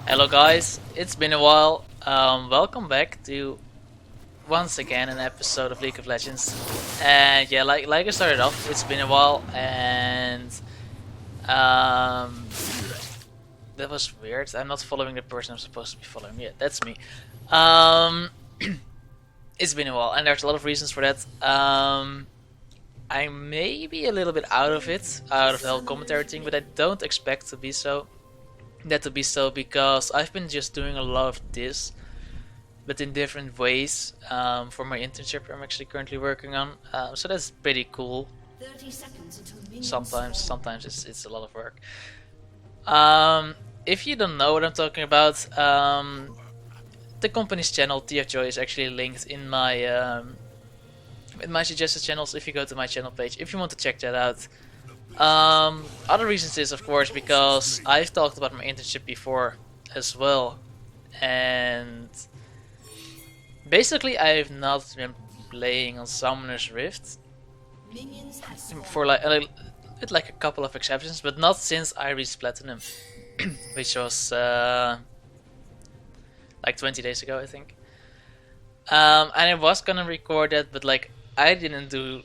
Hello guys, it's been a while. Welcome back to once again an episode of League of Legends. And yeah, like I started off, it's been a while, and um, that was weird. I'm not following the person I'm supposed to be following. Yeah, that's me. Um, it's been a while, and there's a lot of reasons for that. I may be a little bit out of it, out of the whole commentary thing, but I don't expect to be so. That to be so because I've been just doing a lot of this, but in different ways for my internship I'm actually currently working on. So that's pretty cool. 30 seconds until minions Sometimes it's a lot of work. If you don't know what I'm talking about, the company's channel TFJoy is actually linked in my suggested channels. If you go to my channel page, if you want to check that out. Other reasons is of course because I've talked about my internship before as well, and basically I've not been playing on Summoner's Rift minions have for with like a couple of exceptions, but not since I reached Platinum, which was like 20 days ago I think. And I was gonna record that, but like I didn't do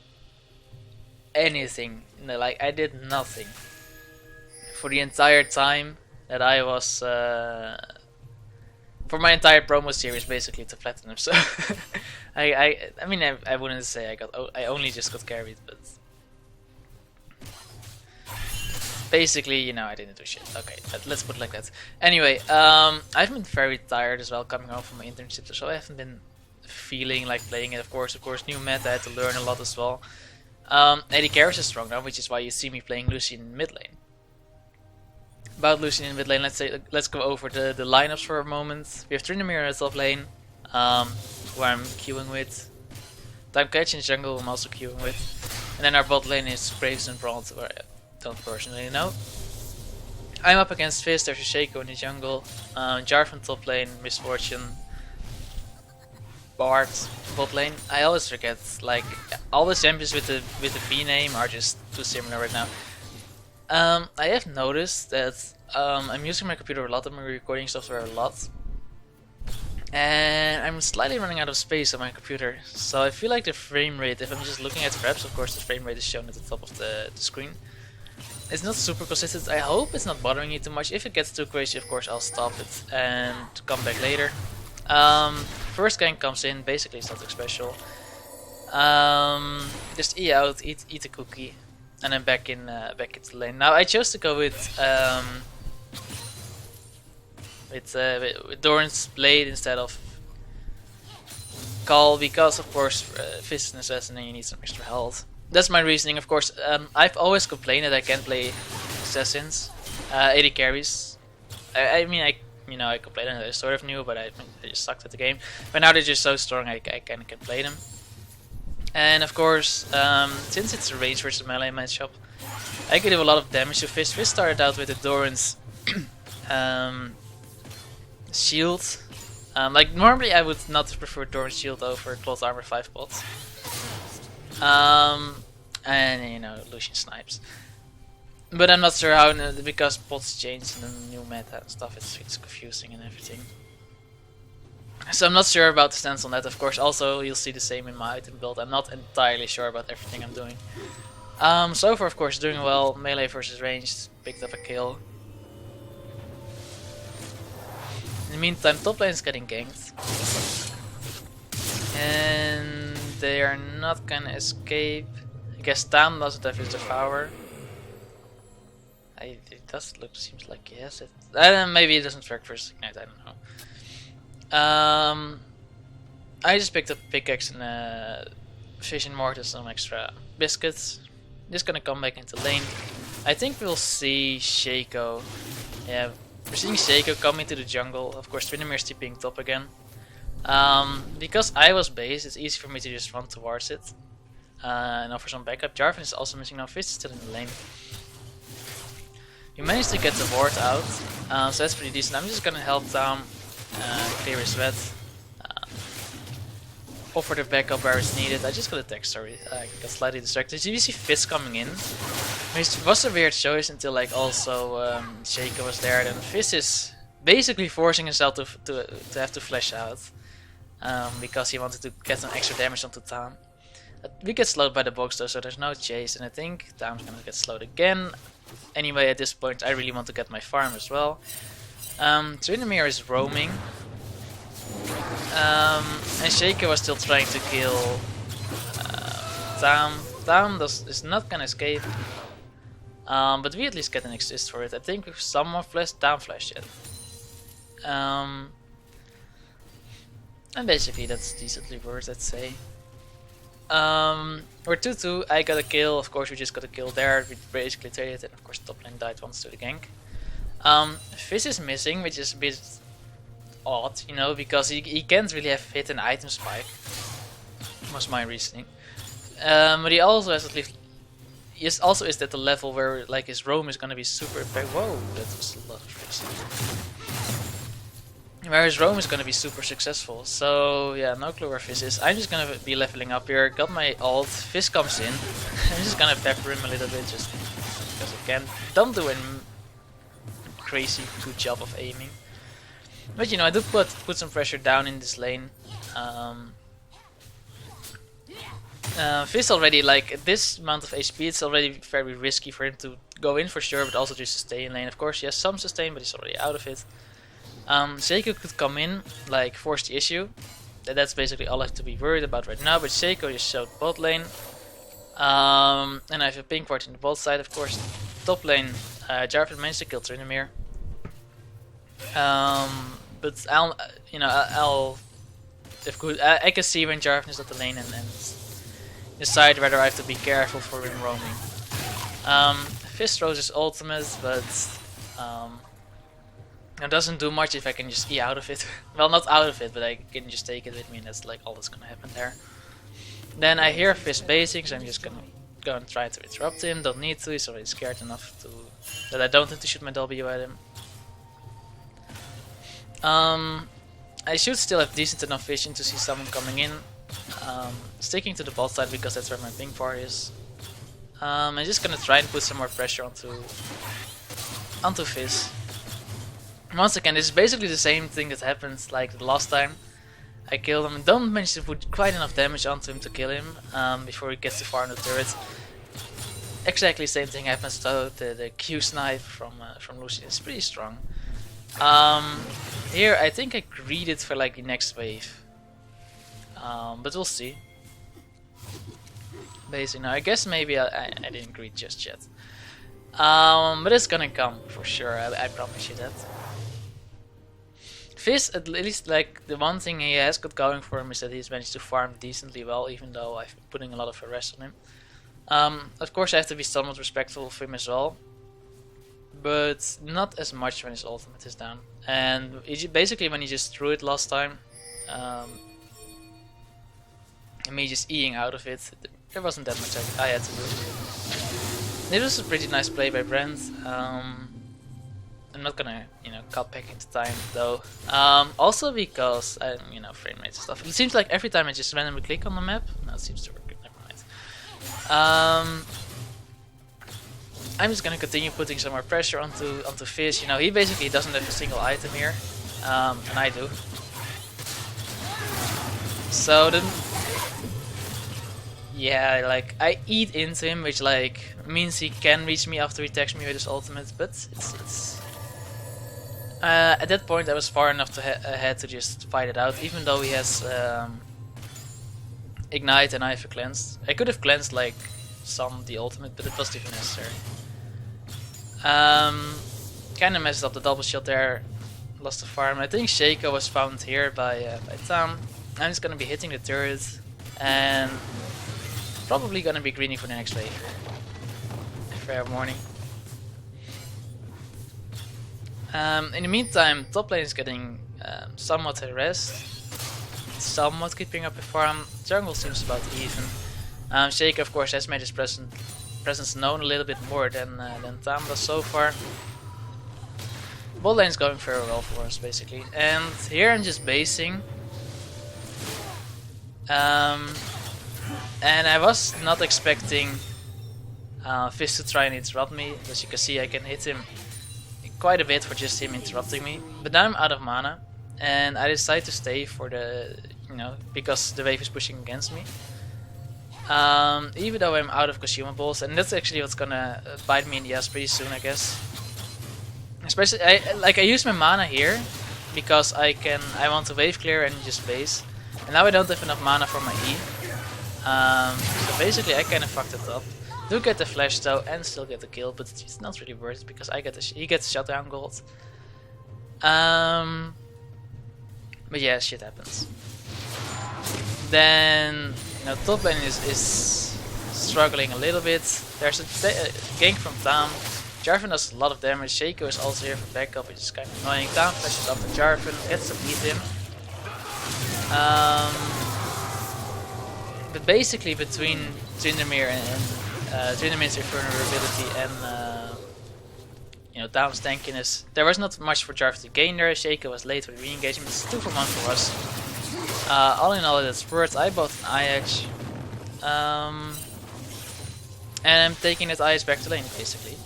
anything. Like I did nothing for the entire time that I was for my entire promo series basically to Platinum. So I mean I wouldn't say I only just got carried, but basically, you know, I didn't do shit. Okay, but let's put it like that. Anyway, I've been very tired as well coming home from my internship, so I haven't been feeling like playing it. Of course, new meta, I had to learn a lot as well. ADCs is strong now, which is why you see me playing Lucian in mid lane. About Lucian in mid lane, let's go over the lineups for a moment. We have Tryndamere in top lane, who I'm queuing with. Time Catch in jungle, I'm also queuing with. And then our bot lane is Graves and Brawl, where I don't personally know. I'm up against Fizz, there's a Shaco in the jungle. Jarvan top lane, Misfortune. Bard, bot lane. I always forget, like all the champions with the B name are just too similar right now. I have noticed that I'm using my computer a lot and my recording software a lot, and I'm slightly running out of space on my computer. So I feel like the frame rate, if I'm just looking at fraps, of course the frame rate is shown at the top of the screen. It's not super consistent. I hope it's not bothering you too much. If it gets too crazy, of course I'll stop it and come back later. First gank comes in, basically it's nothing special. Just E out, eat a cookie, and then back into the lane. Now I chose to go with Doran's Blade instead of Call because of course Fizz is an assassin and you need some extra health. That's my reasoning, of course. I've always complained that I can't play assassins, AD carries. I mean I complained and I sort of knew, but I just sucked at the game. But now they're just so strong, I kind of can play them. And of course, since it's a range versus melee matchup, I can do a lot of damage to Fizz. Fizz started out with the Doran's shield. Like normally I would not prefer Doran's shield over Cloth Armor 5 pots. And you know, Lucian snipes. But I'm not sure how, because pots change in the new meta and stuff, it's confusing and everything. So I'm not sure about the stance on that, of course. Also, you'll see the same in my item build. I'm not entirely sure about everything I'm doing. So far, of course, doing well. Melee versus ranged, picked up a kill. In the meantime, top lane is getting ganked. And they are not gonna escape. I guess Tam doesn't have his Devour. It does look, seems like he has it. Maybe it doesn't work for Ignite, I don't know. I just picked up pickaxe and fish and mortar, some extra biscuits. Just gonna come back into lane. I think we'll see Shaco. Yeah, we're seeing Shaco come into the jungle. Of course, Tryndamere is TPing top again. Because I was base, it's easy for me to just run towards it. And offer some backup. Jarvan is also missing now. Fizz is still in the lane. We managed to get the ward out, so that's pretty decent. I'm just gonna help down, clear his red, offer the backup where it's needed. I just got a text, sorry, I got slightly distracted. Did you see Fizz coming in? Which was a weird choice until like also Shaco was there. Then Fizz is basically forcing himself to have to flash out because he wanted to get some extra damage onto Tam. We get slowed by the box though, so there's no chase, and I think Tam's gonna get slowed again. Anyway, at this point I really want to get my farm as well. Tryndamere is roaming. And Shaker was still trying to kill Tam. Tam is not gonna escape. But we at least get an assist for it. I think if someone flashed, Tam flashed yet. And basically that's decently worth, I'd say. We're 2-2, I got a kill, of course we just got a kill there, we basically traded, and of course top lane died once to the gank. Fizz is missing, which is a bit odd, you know, because he can't really have hit an item spike, was my reasoning. But he also has at least, he also is at the level where like his roam is gonna be super impact. Whoa, that was a lot of Fizz. Where his roam is gonna be super successful. So yeah, no clue where Fizz is. I'm just gonna be leveling up here. Got my ult. Fizz comes in. I'm just gonna pepper him a little bit, just because I can. Don't do a crazy good job of aiming. But you know, I do put some pressure down in this lane. Fizz already, like at this amount of HP, it's already very risky for him to go in for sure, but also just to stay in lane. Of course, he has some sustain, but he's already out of it. Seiko could come in, like force the issue. That's basically all I have to be worried about right now. But Seiko just showed bot lane, and I have a pink ward in the bot side, of course. Top lane, Jarvan managed to kill Tryndamere. But I can see when Jarvan is at the lane and decide whether I have to be careful for him roaming. Fizz throws his ultimate, but it doesn't do much if I can just E out of it. Well, not out of it, but I can just take it with me, and that's like all that's gonna happen there. Then I hear Fizz basing, so I'm just gonna go and try to interrupt him. Don't need to, he's already scared enough that I don't have to shoot my W at him. I should still have decent enough vision to see someone coming in. Sticking to the bot side because that's where my ping bar is. I'm just gonna try and put some more pressure onto Fizz. Once again, this is basically the same thing that happened like the last time I killed him. Don't manage to put quite enough damage onto him to kill him before he gets too far in the turret. Exactly the same thing happens though. The Q snipe from Lucian is pretty strong. Here I think I greeded for like the next wave, but we'll see. Basically, now I guess maybe I didn't greed just yet, but it's gonna come for sure. I promise you that. Fizz, at least like the one thing he has got going for him is that he's managed to farm decently well, even though I've been putting a lot of arrest on him. Of course I have to be somewhat respectful of him as well, but not as much when his ultimate is down. And basically when he just threw it last time, and me just Eing out of it, there wasn't that much I had to do. It was a pretty nice play by Brent. I'm not gonna, cut back into time though. Also because, frame rate and stuff. It seems like every time I just randomly click on the map, no, it seems to work. Never mind. I'm just gonna continue putting some more pressure onto Fizz. He basically doesn't have a single item here, and I do. So then, yeah, like I eat into him, which like means he can reach me after he attacks me with his ultimate, but it's at that point I was far enough ahead to just fight it out, even though he has Ignite and I have a cleanse. I could have cleansed like the ultimate, but it wasn't even necessary. Kinda messed up the double shot there, lost the farm. I think Shaco was found here by Tam. I'm just gonna be hitting the turret and probably gonna be greening for the next wave. Fair warning. In the meantime, top lane is getting somewhat harassed, somewhat keeping up with farm. Jungle seems about even. Shaco of course has made his presence known a little bit more than Tam does so far. Bot lane is going very well for us basically, and here I'm just basing. And I was not expecting Fizz to try and interrupt me. As you can see, I can hit him quite a bit for just him interrupting me. But now I'm out of mana, and I decide to stay for the, because the wave is pushing against me. Even though I'm out of consumables, and that's actually what's gonna bite me in the ass pretty soon, I guess. Especially, I use my mana here because I want to wave clear and just base. And now I don't have enough mana for my E. So basically, I kind of fucked it up. Do get the flash though, and still get the kill, but it's not really worth it because he gets shutdown gold. But yeah, shit happens. Then top lane is struggling a little bit. There's a gank from Tam. Jarvan does a lot of damage. Shaco is also here for backup, which is kind of annoying. Tam flashes up to Jarvan, gets to beat him. But basically between Tryndamere and Tryndamere's vulnerability and Tam's tankiness, there was not much for Jarvan to gain there. Shaco was late for the re-engagement. It's 2 for 1 for us. All in all, that's worth. I bought an IH. And I'm taking that IH back to lane, basically.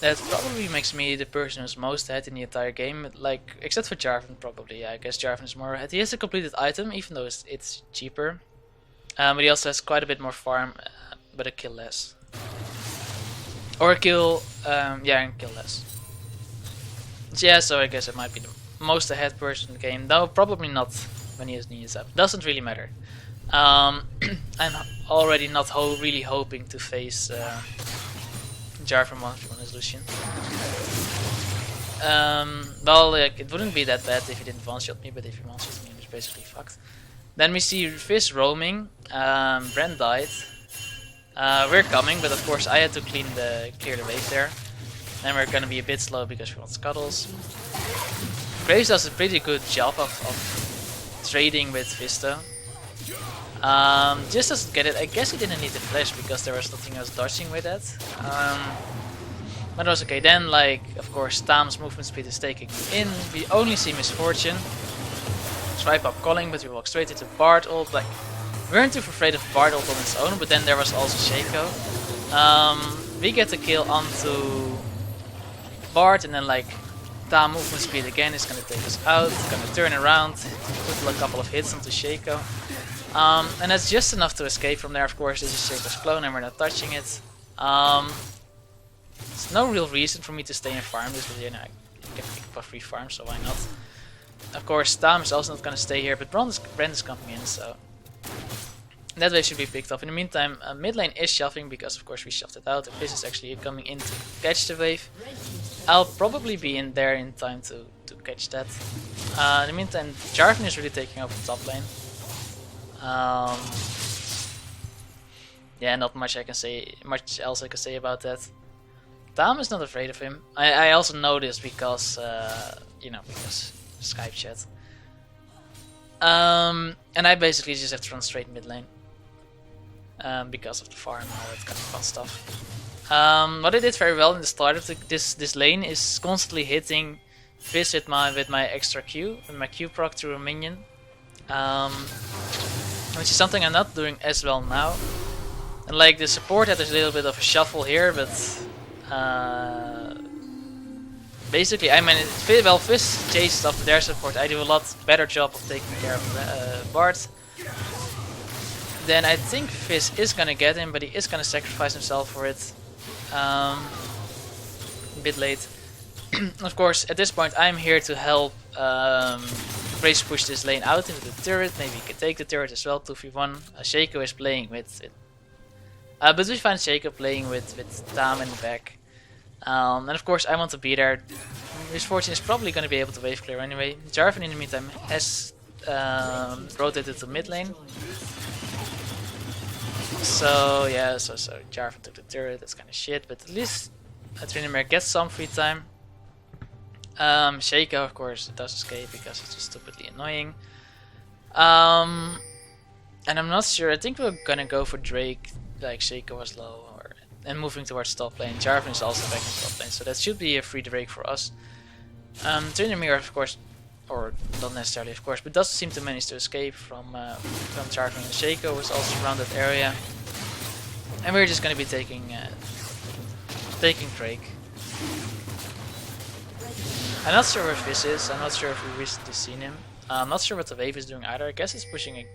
That probably makes me the person who's most ahead in the entire game, like, except for Jarvan probably. Yeah, I guess Jarvan is more ahead. He has a completed item, even though it's cheaper. But he also has quite a bit more farm, but a kill less. Or a kill, yeah, and kill less. So yeah, so I guess it might be the most ahead person in the game. No, probably not when he has knees up. Doesn't really matter. I'm already not really hoping to face Jarvan 1v1 as Lucian. Well, like, it wouldn't be that bad if he didn't one-shot me, but if he one-shots me, it's basically fucked. Then we see Fizz roaming. Brand died. We're coming, but of course I had to clear the wave there. Then we're gonna be a bit slow because we want scuttles. Graves does a pretty good job of trading with Vista. Just doesn't get it. I guess he didn't need the flash because there was nothing else dodging with that. But it was okay. Then, like, of course, Tam's movement speed is taking in. We only see Misfortune. Swipe up calling, but we walk straight into Bard ult. Like, we weren't too afraid of Bard ult on its own, but then there was also Shaco. We get the kill onto Bard, and then, like, Tam movement speed again is gonna take us out. Gonna turn around, put a couple of hits onto Shaco. And that's just enough to escape from there. Of course, this is Shaco's clone and we're not touching it. There's no real reason for me to stay and farm this, but I can pick up a free farm, so why not? Of course, Tam is also not gonna stay here, but Brand is coming in, so that wave should be picked up. In the meantime, mid lane is shoving because, of course, we shoved it out. This is actually coming in to catch the wave. I'll probably be in there in time to catch that. In the meantime, Jarvan is really taking over the top lane. Yeah, not much else I can say about that. Tam is not afraid of him. I also know this because because Skype chat. And I basically just have to run straight mid lane. Because of the farm and all that kind of fun stuff. What I did very well in the start of this lane is constantly hitting Fizz with my extra Q, with my Q proc through a minion. Which is something I'm not doing as well now. And like the support had a little bit of a shuffle here, but basically I managed. Well, Fizz chases after their support. I do a lot better job of taking care of Bard. Then I think Fizz is gonna get him, but he is gonna sacrifice himself for it. A bit late. Of course, at this point I'm here to help Grace push this lane out into the turret. Maybe he can take the turret as well, 2v1. Shaco is playing with it. But we find Shaco playing with Tam in the back. And of course I want to be there. Misfortune is probably going to be able to wave clear anyway. Jarvan in the meantime has rotated to mid lane. So yeah, so Jarvan took the turret, that's kind of shit, but at least Tryndamere gets some free time. Shaco, of course, does escape because it's just stupidly annoying. And I'm not sure, I think we're gonna go for Drake, like Shaco was low, and moving towards top lane. Jarvan is also back in top lane, so that should be a free Drake for us. Tryndamere, of course, or not necessarily of course, but does seem to manage to escape from Jarvan, and Shaco was also around that area. And we're just gonna be taking Drake. I'm not sure where Fizz is, I'm not sure if we recently seen him. I'm not sure what the wave is doing either, I guess he's pushing it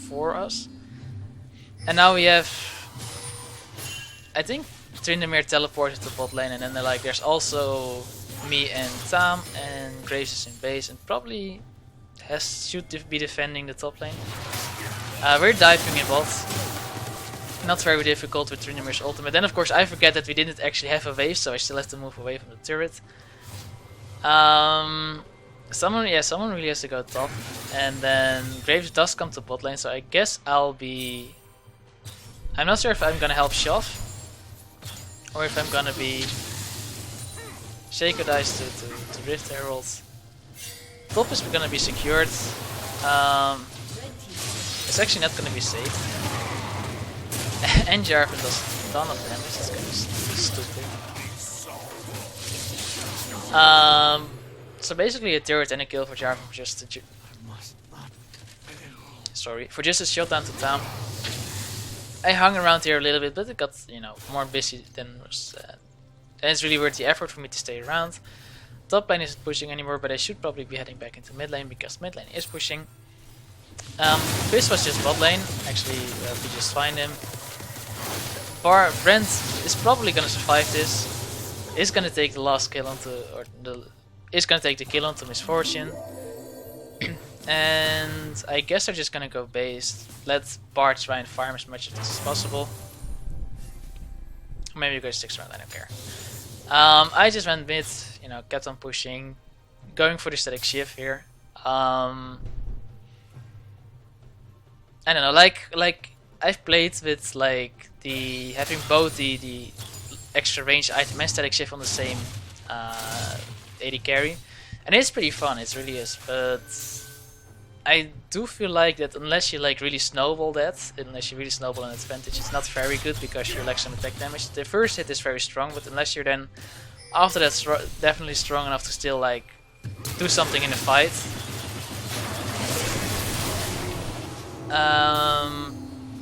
for us. And now we have, I think Tryndamere teleported to bot lane, and then they're like, there's also me and Tam, and Graves is in base, and probably should be defending the top lane. We're diving in bot. Not very difficult with Tryndamere's ultimate. Then of course I forget that we didn't actually have a wave, so I still have to move away from the turret. Someone really has to go top, and then Graves does come to bot lane, so I guess I'm not sure if I'm gonna help Shove, or if I'm gonna be Shaco Dice to Rift Herald. Top is gonna be secured. It's actually not gonna be safe. And Jarvan does a ton of damage, it's kind of stupid. So basically a turret and a kill for Jarvan for just a a shutdown to town. I hung around here a little bit, but it got, you know, more busy than was. And it's really worth the effort for me to stay around. Top lane isn't pushing anymore, but I should probably be heading back into mid lane because mid lane is pushing. Fizz was just bot lane. Actually, we just find him. Brent is probably gonna survive this. Is gonna take the last kill onto, is gonna take the kill onto Misfortune. And I guess they're just gonna go base. Let Bard try and farm as much of this as possible. Maybe you guys stick around, I don't care. I just went mid, you know, kept on pushing, going for the static shift here. I don't know, like I've played with like having both the extra range item and static shift on the same AD carry, and it's pretty fun. It really is, but I do feel like that unless you like really snowball that, unless you really snowball an advantage, it's not very good because you lack some attack damage. The first hit is very strong, but unless you're then after that definitely strong enough to still like do something in the fight.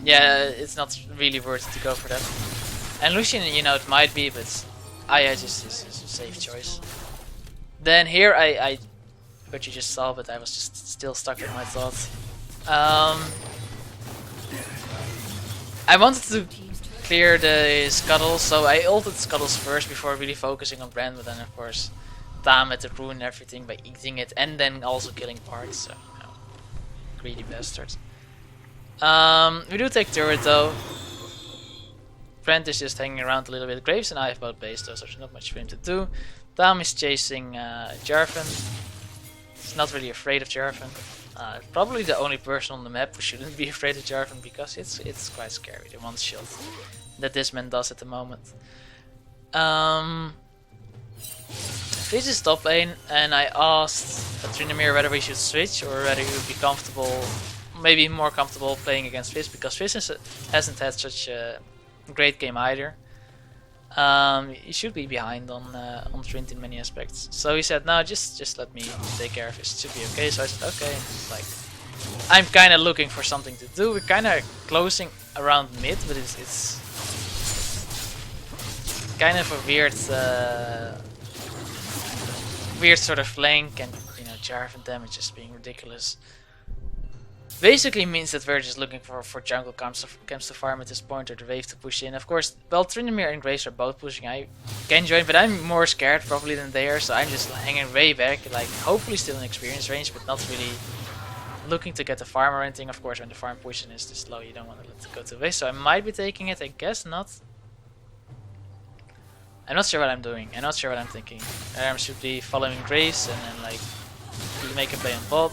Yeah, it's not really worth it to go for that. And Lucian, you know, it might be, but Aya just is a safe choice. Then here but you just saw, but I was just still stuck in my thoughts. I wanted to clear the Scuttles, so I ulted Scuttles first before really focusing on Brand, but then of course Tam had to ruin everything by eating it and then also killing parts, so you know, greedy bastards. We do take turret though. Brent is just hanging around a little bit. Graves and I have both base though, so there's not much for him to do. Tam is chasing Jarvan. He's not really afraid of Jarvan. Probably the only person on the map who shouldn't be afraid of Jarvan because it's quite scary, the one shot that this man does at the moment. This is top lane, and I asked Tryndamere whether we should switch or whether he would be comfortable, maybe more comfortable playing against Fizz, because Fizz hasn't had such a great game either. He should be behind on Trynd in many aspects. So he said, no, just let me take care of it. It should be okay. So I said, okay. Like, I'm kind of looking for something to do. We're kind of closing around mid, but it's kind of a weird sort of flank, and you know, Jarvan damage is being ridiculous. Basically means that we're just looking for jungle camps to farm at this point, or the wave to push in. Of course, well, Tryndamere and Graves are both pushing. I can join, but I'm more scared probably than they are, so I'm just hanging way back, like hopefully still in experience range, but not really looking to get the farm or anything. Of course, when the farm pushing is this low, you don't want to let it go to waste, so I might be taking it, I guess not. I'm not sure what I'm doing, I'm not sure what I'm thinking. I should be following Graves and then like make a play on bot.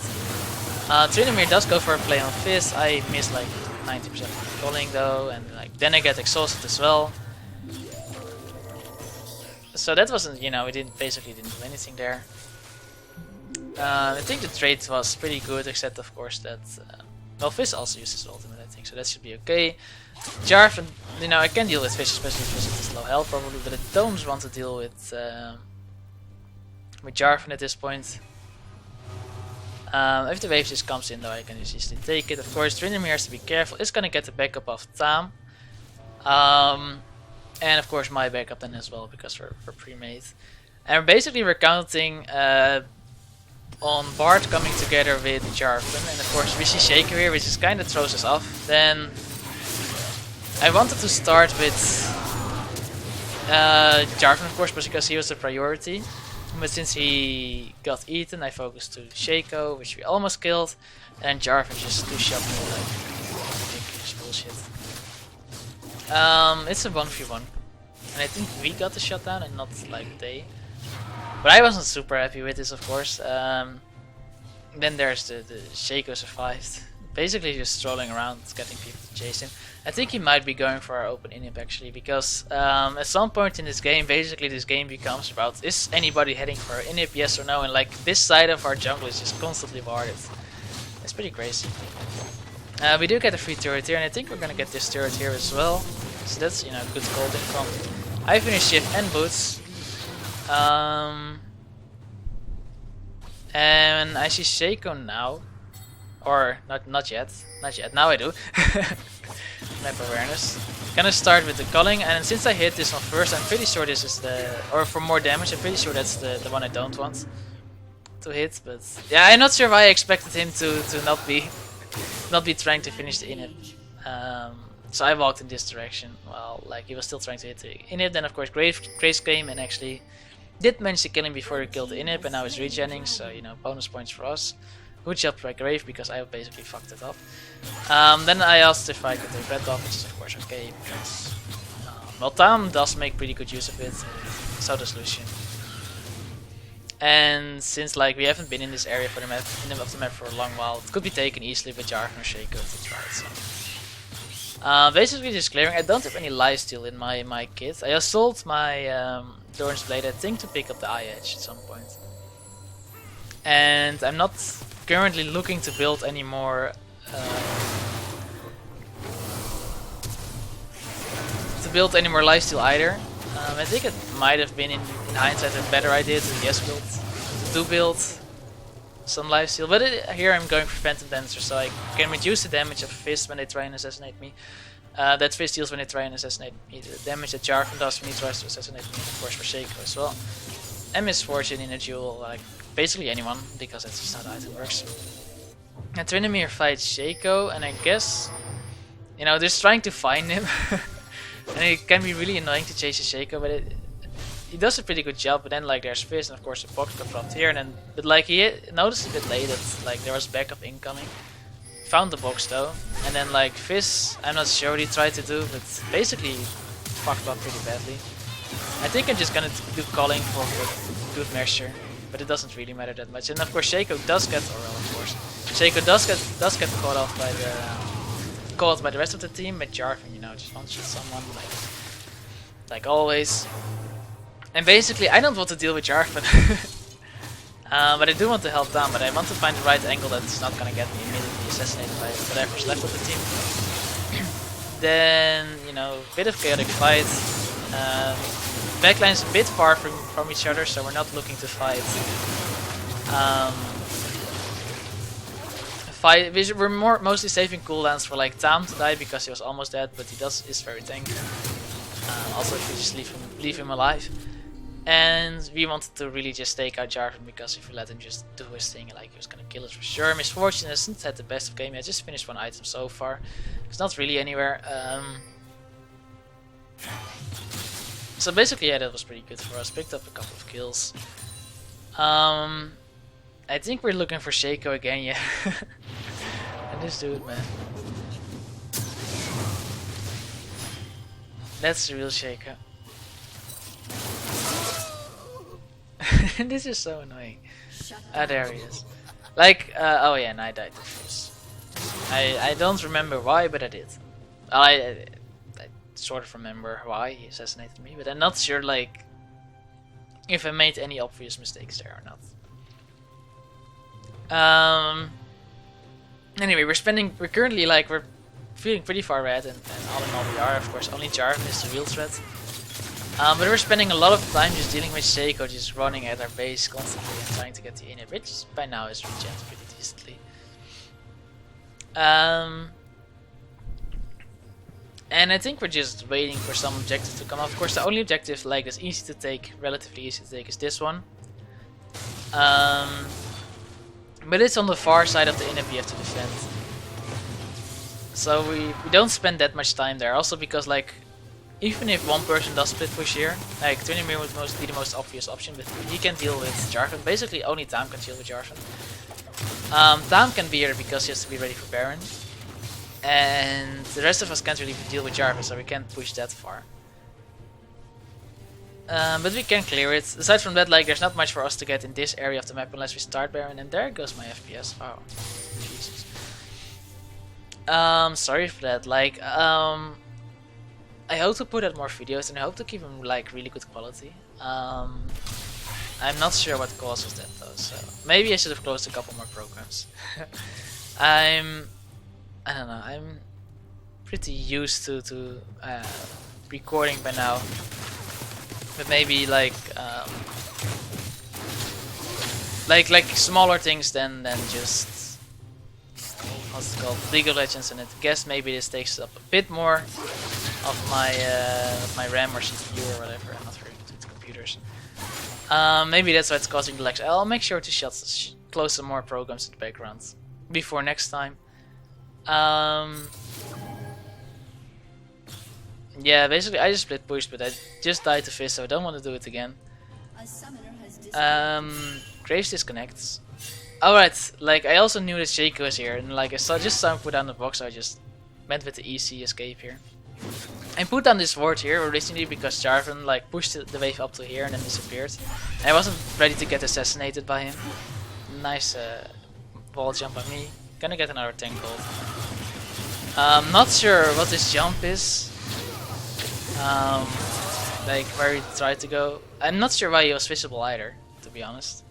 Tryndamere does go for a play on Fizz. I miss like 90% of the calling though, and like then I get exhausted as well. So that wasn't, you know, we basically didn't do anything there. I think the trade was pretty good, except of course that well, Fizz also uses his ultimate, I think, so that should be okay. Jarvan, you know, I can deal with Fizz, especially if Fizz is low health probably, but I don't want to deal with Jarvan at this point. If the wave just comes in though, I can just easily take it. Of course, Tryndamere has to be careful. It's gonna get the backup of Tam. And of course my backup then as well, because we're pre-made. And basically we're counting on Bard coming together with Jarvan, and of course we see Shaker here, which just kind of throws us off. Then I wanted to start with Jarvan, of course, because he was the priority. But since he got eaten, I focused to Shaco, which we almost killed, and Jarvan just two-shot me like ridiculous bullshit. It's a 1v1, and I think we got the shutdown and not like they. But I wasn't super happy with this, of course. Then there's the Shaco survived. Basically just strolling around, getting people to chase him. I think he might be going for our open inhib actually, because at some point in this game, basically this game becomes about, is anybody heading for inhib, yes or no? And like this side of our jungle is just constantly warded. It's pretty crazy. We do get a free turret here, and I think we're gonna get this turret here as well. So that's, you know, good gold income. I finished shift and boots. And I see Shaco now. Or not yet. Not yet. Now I do. Map awareness. Gonna start with the culling, and since I hit this one first, I'm pretty sure this is the, or for more damage, I'm pretty sure that's the one I don't want to hit. But yeah, I'm not sure why I expected him to not be trying to finish the inhib. So I walked in this direction while like he was still trying to hit the inhib. Then of course Grace came and actually did manage to kill him before he killed the inhib, and now he's regenning, so you know, bonus points for us. Good job by Grave, because I basically fucked it up. Then I asked if I could take red off, which is of course okay, because well, Tam does make pretty good use of it, so does Lucian. And since like we haven't been in this area for the map, of the map for a long while, it could be taken easily with Jarvan or Shaco to try it. So basically just clearing. I don't have any lifesteal in my kit. I just sold my Doran's Blade, I think, to pick up the eye edge at some point. And I'm not currently looking to build any more lifesteal either. I think it might have been in hindsight a better idea to build some lifesteal, but here I'm going for Phantom Dancer, so I can reduce the damage of Fist when they try and assassinate me. That Fist deals when they try and assassinate me, the damage that Jarvan does when he tries to assassinate me, of course for Shaco as well. And Misfortune in a duel, like basically anyone, because that's just how the item works. And Tryndamere fights Shaco, and I guess, you know, they're trying to find him. And it can be really annoying to chase a Shaco, but he does a pretty good job. But then like there's Fizz, and of course the box got dropped here, and then but like he noticed a bit late that like there was backup incoming. Found the box though, and then like Fizz, I'm not sure what he tried to do, but basically fucked up pretty badly. I think I'm just gonna do calling for good measure, but it doesn't really matter that much. And of course Shaco does get, or well, of course, Shaco does get caught off by the rest of the team, but Jarvan, you know, just one-shot someone like always. And basically, I don't want to deal with Jarvan, but I do want to help down. But I want to find the right angle that's not gonna get me immediately assassinated by whatever's left of the team. Then, you know, bit of chaotic fight. Backline's a bit far from each other, so we're not looking to fight. We're mostly saving cooldowns for like Tam to die, because he was almost dead, but he is very tanky. Also, if we just leave him alive. And we wanted to really just take out Jarvan, because if we let him just do his thing, like he was gonna kill us for sure. Misfortune hasn't had the best of game yet, just finished one item so far. It's not really anywhere. So basically, yeah, that was pretty good for us. Picked up a couple of kills. I think we're looking for Shaco again, yeah. And this dude, man. That's the real Shaco. This is so annoying. Ah, there he is. Like, oh yeah, and I died to Fizz. I don't remember why, but I did. I sort of remember why he assassinated me, but I'm not sure, like, if I made any obvious mistakes there or not. Anyway, we're currently like, we're feeling pretty far ahead, and all in all we are. Of course, only Jarvan is the real threat. But we're spending a lot of time just dealing with Shaco, just running at our base constantly and trying to get the inhib, which by now is regenerated pretty decently. And I think we're just waiting for some objective to come. Of course, the only objective like that's easy to take, relatively easy to take, is this one. But it's on the far side of the inhib you have to defend. So we don't spend that much time there. Also because like, even if one person does split push here, like Trinimir would be the most obvious option, but he can deal with Jarvan. Basically only Tam can deal with Jarvan. Tam can be here because he has to be ready for Baron. And the rest of us can't really deal with Jarvan, so we can't push that far. But we can clear it. Aside from that, like, there's not much for us to get in this area of the map unless we start Baron. And there goes my FPS. Oh, Jesus. Sorry for that. Like, I hope to put out more videos and I hope to keep them like really good quality. I'm not sure what causes that though, so maybe I should have closed a couple more programs. I don't know. I'm pretty used to recording by now, but maybe like smaller things than just what's it called, League of Legends, and I guess maybe this takes up a bit more of my RAM or CPU or whatever. I'm not very good with computers. Maybe that's why it's causing the lags. I'll make sure to close some more programs in the background before next time. Yeah, basically I just split pushed, but I just died to Fizz, so I don't want to do it again. Graves disconnects. Alright, like I also knew that Shaco was here, and like I just saw him put down the box, so I just went with the easy escape here. I put down this ward here originally because Jarvan like pushed the wave up to here and then disappeared. And I wasn't ready to get assassinated by him. Nice wall jump by me. Gonna get another 10 gold. Not sure what this jump is. Like where he tried to go. I'm not sure why he was visible either, to be honest.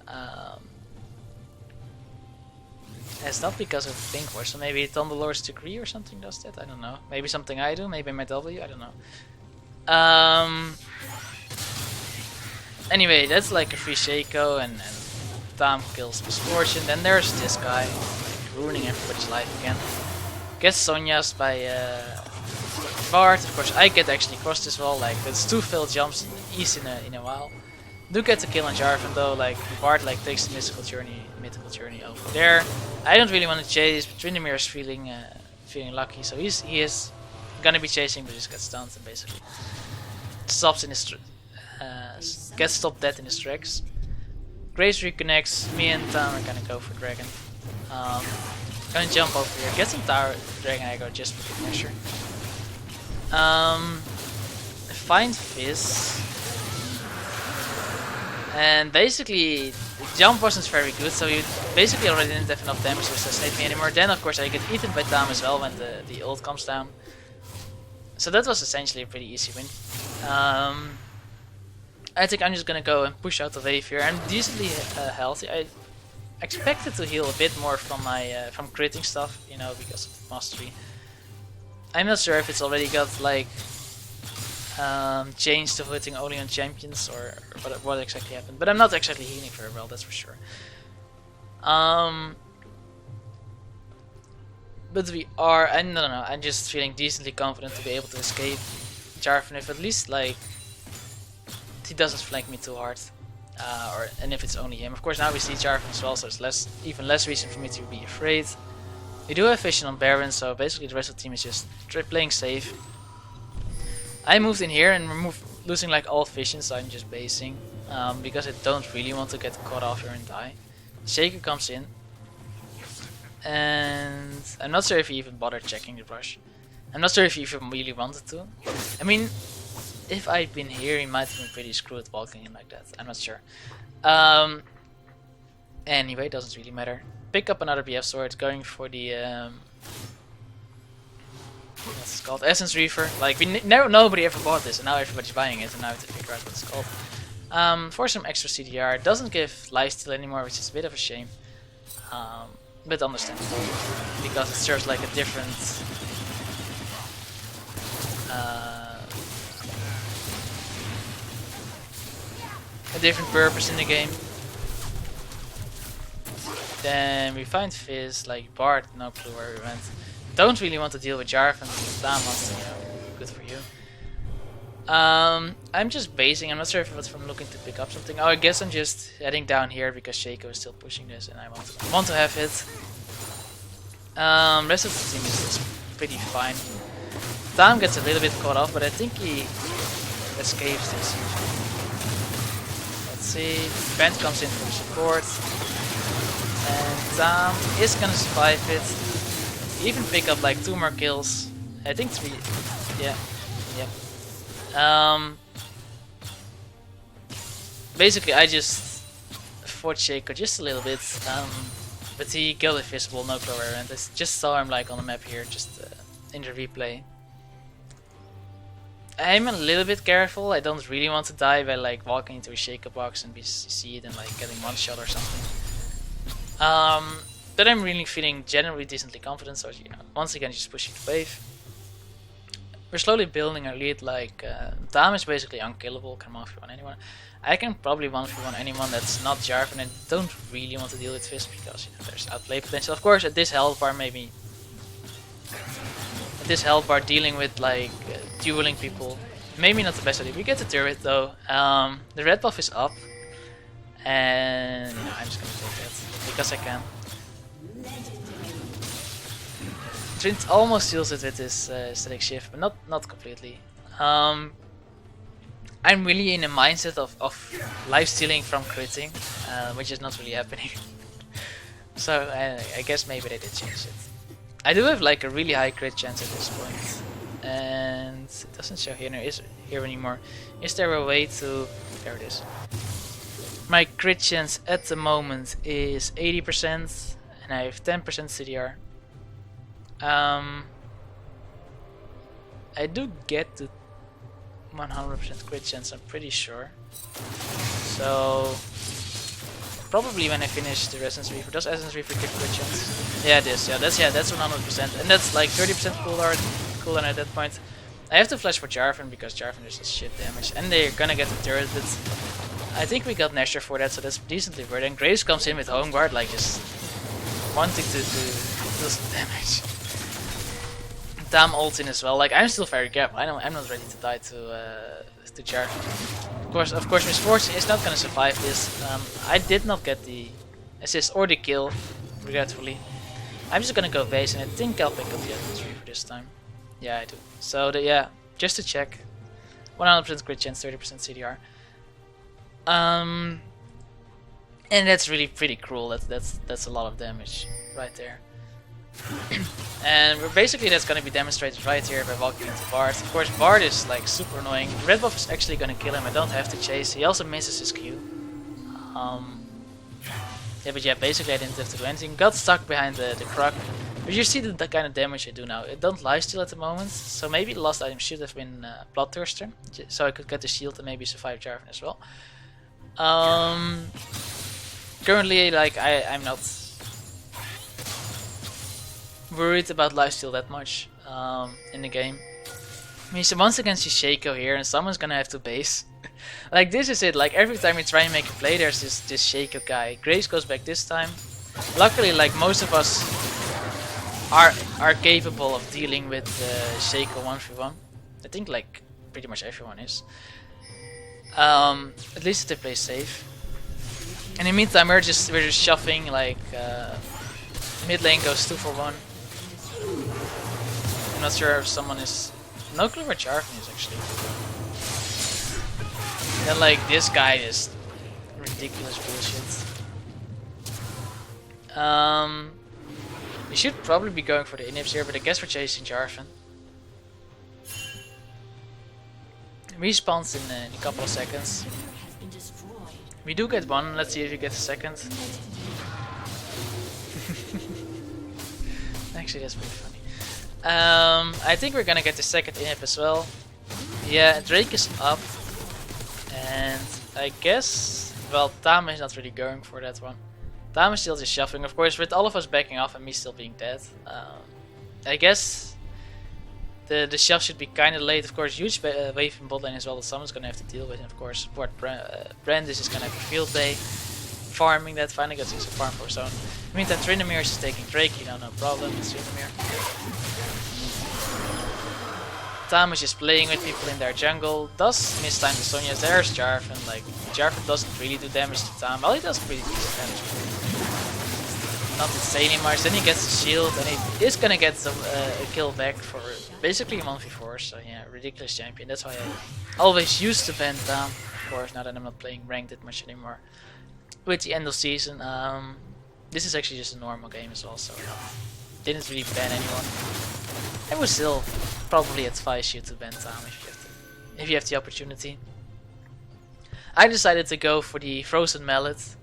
It's not because of Pink Ward, so maybe Thunderlord's Decree or something does that, I don't know. Maybe something I do, maybe my W, I don't know. Anyway, that's like a free Shaco, and Tam kills Misfortune. Then there's this guy, like, ruining everybody's life again. Gets Sonya's by Bard. Of course I get actually across this wall, like that's 2 failed jumps easy in a while. Do get the kill on Jarvan though, like Bard like takes the mythical journey over there. I don't really want to chase, but Tryndamere is feeling lucky, so he is gonna be chasing, but just gets stunned and basically stops in his gets stopped dead in his tracks. Grace reconnects. Me and Tam are gonna go for Dragon. Gonna jump over here, get some tower Dragon aggro just for the pressure. Find Fizz. And basically, the jump wasn't very good, so you basically already didn't have enough damage to assassinate me anymore. Then of course I get eaten by Tam as well when the ult comes down. So that was essentially a pretty easy win. I think I'm just gonna go and push out the wave here. I'm decently healthy. I expected to heal a bit more from my from critting stuff, you know, because of mastery. I'm not sure if it's already got like changed to hitting only on champions or what exactly happened, but I'm not exactly healing very well, that's for sure. But we are, I don't know, I'm just feeling decently confident to be able to escape Jarvan if at least like he doesn't flank me too hard, and if it's only him. Of course now we see Jarvan as well, so it's even less reason for me to be afraid. We do have vision on Baron, so basically the rest of the team is just playing safe. I moved in here and we're losing like all vision, so I'm just basing because I don't really want to get caught off here and die. Shaker comes in, and I'm not sure if he even bothered checking the brush. I'm not sure if he even really wanted to. I mean, if I'd been here, he might have been pretty screwed walking in like that. I'm not sure. Anyway, doesn't really matter. Pick up another BF sword, going for the what's it called? Essence Reaver. Like nobody ever bought this, and now everybody's buying it, and now I have to figure out what it's called. For some extra CDR, doesn't give lifesteal anymore, which is a bit of a shame, but understandable because it serves like a different purpose in the game. Then we find Fizz, like Bard, no clue where we went. Don't really want to deal with Jarvan, Tam wants to good for you. I'm just basing. I'm not sure if it's from looking to pick up something. Oh, I guess I'm just heading down here because Shaco is still pushing this, and I want to have it. Rest of the team is pretty fine. Tam gets a little bit caught off, but I think he escapes this. Let's see. Bent comes in for support, and Tam is gonna survive it. Even pick up like 2 more kills. I think 3. Yeah. Yep. Basically, I just fought Shaco just a little bit, but he got invisible, no clover, and I just saw him like on the map here, just in the replay. I'm a little bit careful. I don't really want to die by like walking into a Shaco box and see it and like getting one shot or something. But I'm really feeling generally decently confident, so you know, once again just pushing the wave. We're slowly building our lead. Like Dam is basically unkillable, can 1v1 anyone. I can probably 1v1 anyone that's not Jarvan and don't really want to deal with Fizz because you know, there's outplay potential. Of course, at this health bar, maybe at this health bar dealing with like dueling people, maybe not the best idea. We get the turret though. The red buff is up, and you know, I'm just gonna take that because I can. Trint almost steals it with this static shift, but not completely. I'm really in a mindset of life stealing from critting, which is not really happening. So I guess maybe they did change it. I do have like a really high crit chance at this point, and it doesn't show here anymore. Is there a way to? There it is. My crit chance at the moment is 80%, and I have 10% CDR. I do get to 100% crit chance, I'm pretty sure. So probably when I finish the Essence Reaver. Does Essence Reaver give crit chance? Yeah, it is. Yeah, that's 100%, and that's like 30% cooldown at that point. I have to flash for Jarvan because Jarvan is just shit damage, and they're gonna get the turret. But I think we got Nashor for that, so that's decently worth it. And Graves comes in with Home Guard, like just wanting to do some damage. Tam ults in as well. Like I'm still very careful. I'm not ready to die to Jarvan. Of course, Misfortune is not gonna survive this. I did not get the assist or the kill, regretfully. I'm just gonna go base, and I think I'll pick up the Essence Reaver this time. Yeah, I do. So yeah, just to check, 100% crit chance, 30% CDR. And that's really pretty cruel. That's a lot of damage right there. And basically that's gonna be demonstrated right here by walking into Bard. Of course, Bard is like super annoying. Red buff is actually gonna kill him. I don't have to chase. He also misses his Q. Yeah, but yeah, basically I didn't have to do anything. Got stuck behind the Croc. But you see the kind of damage I do now. I don't lifesteal at the moment, so maybe the last item should have been Bloodthirster, so I could get the shield and maybe survive Jarvan as well. Currently, like I'm not worried about lifesteal that much in the game. I mean, so once again she's Shaco here, and someone's gonna have to base. Like this is it. Like every time we try and make a play, there's this Shaco guy. Graves goes back this time. Luckily, like most of us are capable of dealing with Shaco 1v1. I think like pretty much everyone is. At least if they play safe. In the meantime, we're just shuffling. Like mid lane goes 2 for 1. I'm not sure if someone is. No clue where Jarvan is actually. And then like this guy is ridiculous bullshit. We should probably be going for the inhibs here, but I guess we're chasing Jarvan. Respawns in a couple of seconds. We do get one. Let's see if we get a second. Actually, that's pretty funny. I think we're gonna get the second inhib as well. Yeah, Drake is up, and I guess, well, Tam is not really going for that one. Tam is still just shuffling, of course, with all of us backing off and me still being dead. I guess the shove should be kind of late. Of course, huge wave in bot lane as well that someone's gonna have to deal with, and of course, support Brandis is gonna have a field day farming that. Finally gets his farm for his own. In the meantime, Tryndamere is taking Drake, you know, no problem. It's Tryndamere. Tam is just playing with people in their jungle, does mistime the Sonya's. There's Jarvan, like Jarvan doesn't really do damage to Tam, well he does pretty decent damage. Not insanely much, then he gets a shield and he is gonna get some, a kill back for basically a 1v4, so yeah, ridiculous champion. That's why I always used to ban Tam, of course, now that I'm not playing ranked that much anymore. With the end of season, this is actually just a normal game as well, so didn't really ban anyone. I would still probably advise you to ban Tam if you have the opportunity. I decided to go for the Frozen Mallet.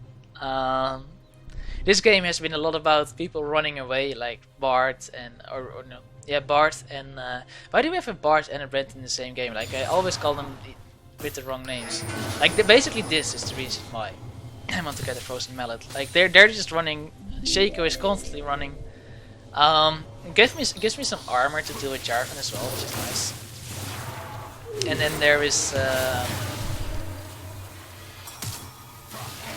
This game has been a lot about people running away, like Bart and or no, yeah, Bart and why do we have a Bart and a Brent in the same game? Like I always call them with the wrong names. Like basically this is the reason why I want to get a Frozen Mallet. Like they're just running. Shaco is constantly running. Gives me some armor to deal with Jarvan as well, which is nice. And then there is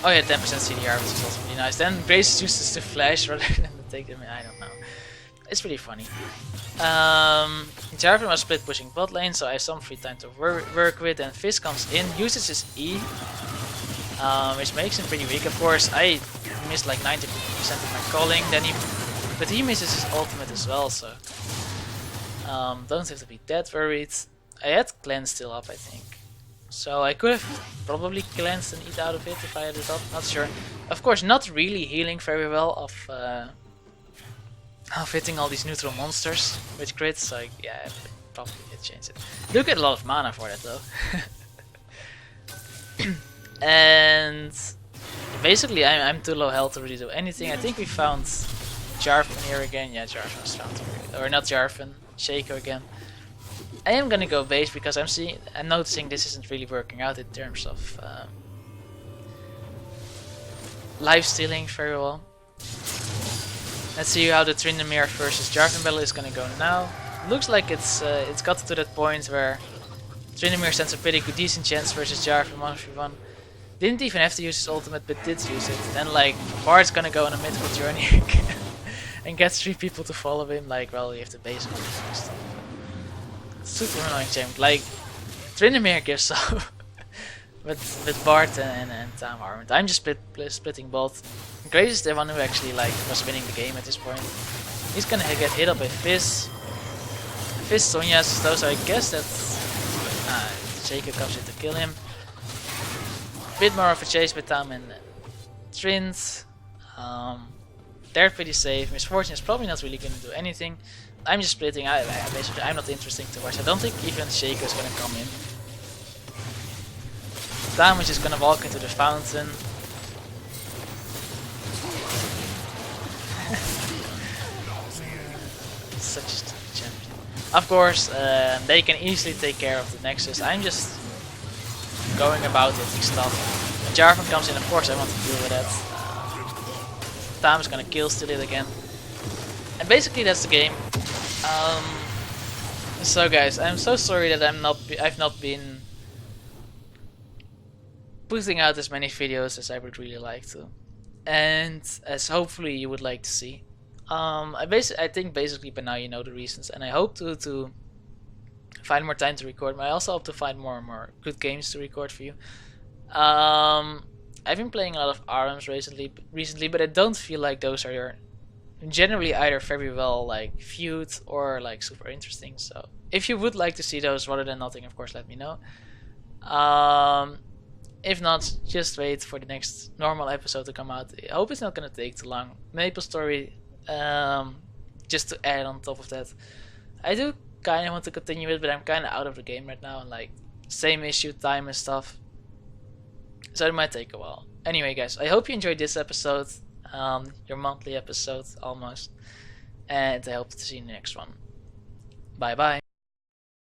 oh yeah, 10% CDR, which is also really nice. Then Grace uses the flash rather than to take them in. I don't know. It's pretty funny. Jarvan was split pushing bot lane, so I have some free time to work with. And Fizz comes in, uses his E, which makes him pretty weak. Of course, I missed like 90% of my calling. But he misses his ultimate as well, so don't have to be that worried. I had cleanse still up, I think. So I could have probably cleansed and eat out of it if I had it up, not sure. Of course, not really healing very well of hitting all these neutral monsters with crits, so yeah, I probably did change it. Do get a lot of mana for that though. And basically I'm too low health to really do anything. I think we found Jarvan here again. Yeah, Jarvan was found here. Or not Jarvan, Shaco again. I am gonna go base because I'm noticing this isn't really working out in terms of life stealing very well. Let's see how the Tryndamere versus Jarvan battle is gonna go now. Looks like it's got to that point where Tryndamere stands a pretty good decent chance versus Jarvan 1v1. Didn't even have to use his ultimate, but did use it. Then like Bard's gonna go on a mythical journey and gets 3 people to follow him. Like, well, you have to base on this and stuff. Super annoying champ. Like Tryndamere gives up with Bart and Tam armored. I'm just splitting both. Grace is the one who actually like was winning the game at this point. He's gonna get hit up by Fizz. Fizz Sonya's though, so I guess that Shaco comes in to kill him. Bit more of a chase with Tam and Trynd. They're pretty safe. Misfortune is probably not really gonna do anything. I'm just splitting. Basically, I'm not interesting to watch. I don't think even Shaco is gonna come in. Tam is just gonna walk into the fountain. Such a stupid champion. Of course, they can easily take care of the Nexus. I'm just going about hitting stuff. When Jarvan comes in, of course, I want to deal with that. Tam is gonna kill steal it again. And basically, that's the game. So guys, I'm so sorry that I've not been putting out as many videos as I would really like to, and as hopefully you would like to see. I think basically by now you know the reasons, and I hope to find more time to record. But I also hope to find more and more good games to record for you. I've been playing a lot of ARMS recently, but I don't feel like those are generally either very well like viewed or like super interesting. So if you would like to see those rather than nothing, of course let me know. If not, just wait for the next normal episode to come out. I hope it's not gonna take too long. Maple Story, just to add on top of that, I do kind of want to continue it, but I'm kind of out of the game right now, and like same issue time and stuff, so it might take a while. Anyway guys, I hope you enjoyed this episode, your monthly episode almost, and I hope to see you in the next one. Bye bye.